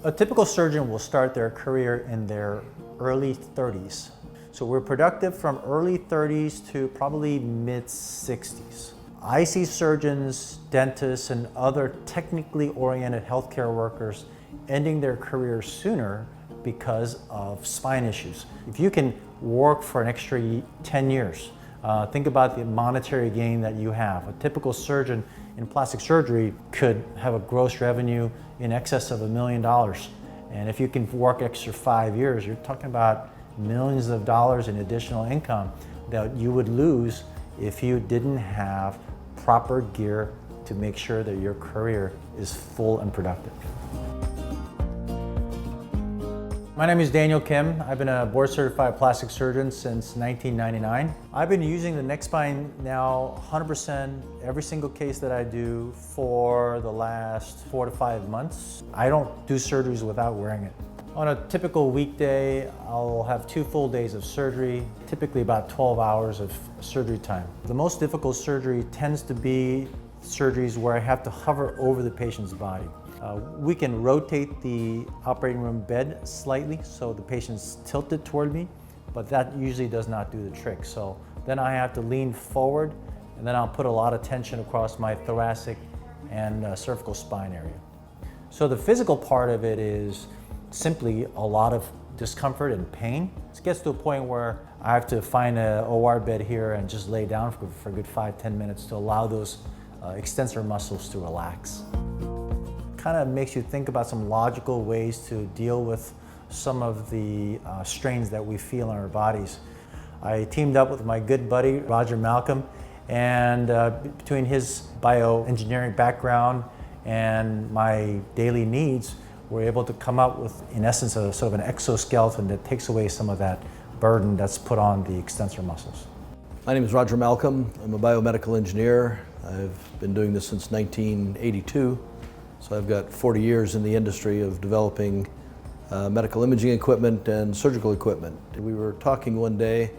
A typical surgeon will start their career in their early 30s. So we're productive from early 30s to probably mid 60s. I see surgeons, dentists, and other technically oriented healthcare workers ending their careers sooner because of spine issues. If you can work for an extra 10 years, think about the monetary gain that you have. A typical surgeon in plastic surgery could have a gross revenue in excess of $1 million. And if you can work extra 5 years, you're talking about millions of dollars in additional income that you would lose if you didn't have proper gear to make sure that your career is full and productive. My name is Daniel Kim. I've been a board certified plastic surgeon since 1999. I've been using the NekSpine now 100% every single case that I do for the last 4 to 5 months. I don't do surgeries without wearing it. On a typical weekday, I'll have 2 full days of surgery, typically about 12 hours of surgery time. The most difficult surgery tends to be surgeries where I have to hover over the patient's body. We can rotate the operating room bed slightly so the patient's tilted toward me, but that usually does not do the trick. So then I have to lean forward, and then I'll put a lot of tension across my thoracic and cervical spine area. So the physical part of it is simply a lot of discomfort and pain. It gets to a point where I have to find an OR bed here and just lay down for a good 5-10 minutes to allow those extensor muscles to relax. Kind of makes you think about some logical ways to deal with some of the strains that we feel in our bodies. I teamed up with my good buddy, Roger Malcolm, and between his bioengineering background and my daily needs, we're able to come up with, in essence, a sort of an exoskeleton that takes away some of that burden that's put on the extensor muscles. My name is Roger Malcolm. I'm a biomedical engineer. I've been doing this since 1982. So I've got 40 years in the industry of developing medical imaging equipment and surgical equipment. We were talking one day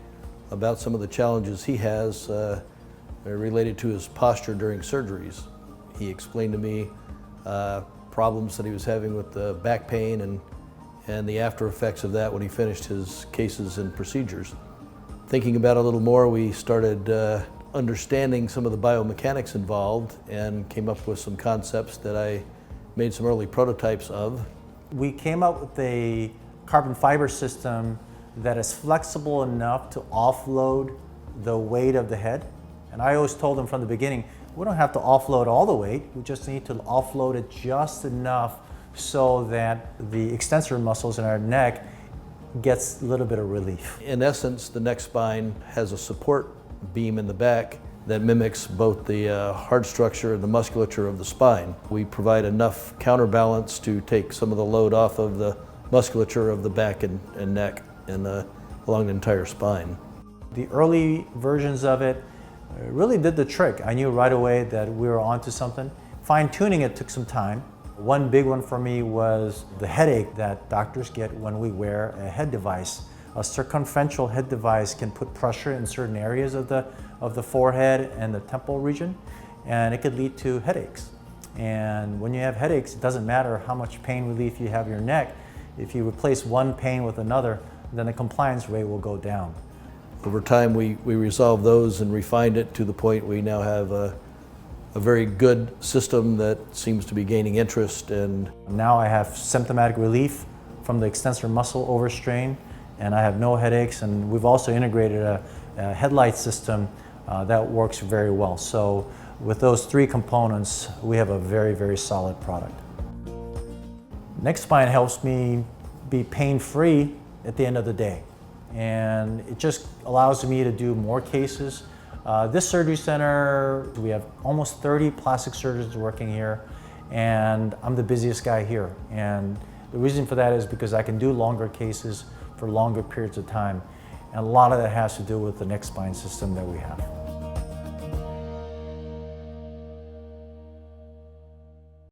about some of the challenges he has related to his posture during surgeries. He explained to me problems that he was having with the back pain and the after effects of that when he finished his cases and procedures. Thinking about it a little more, we started understanding some of the biomechanics involved and came up with some concepts that I made some early prototypes of. We came up with a carbon fiber system that is flexible enough to offload the weight of the head. And I always told them from the beginning, we don't have to offload all the weight, we just need to offload it just enough so that the extensor muscles in our neck gets a little bit of relief. In essence, the NekSpine has a support beam in the back that mimics both the hard structure and the musculature of the spine. We provide enough counterbalance to take some of the load off of the musculature of the back and neck and along the entire spine. The early versions of it really did the trick. I knew right away that we were onto something. Fine-tuning it took some time. One big one for me was the headache that doctors get when we wear a head device. A circumferential head device can put pressure in certain areas of the forehead and the temple region, and it could lead to headaches. And when you have headaches, it doesn't matter how much pain relief you have in your neck. If you replace one pain with another, then the compliance rate will go down. Over time, we resolved those and refined it to the point we now have a very good system that seems to be gaining interest. And now I have symptomatic relief from the extensor muscle overstrain, and I have no headaches, and we've also integrated a headlight system that works very well. So with those 3 components, we have a very, very solid product. NekSpine helps me be pain-free at the end of the day, and it just allows me to do more cases. This surgery center, we have almost 30 plastic surgeons working here, and I'm the busiest guy here. And the reason for that is because I can do longer cases for longer periods of time. And a lot of that has to do with the NekSpine system that we have.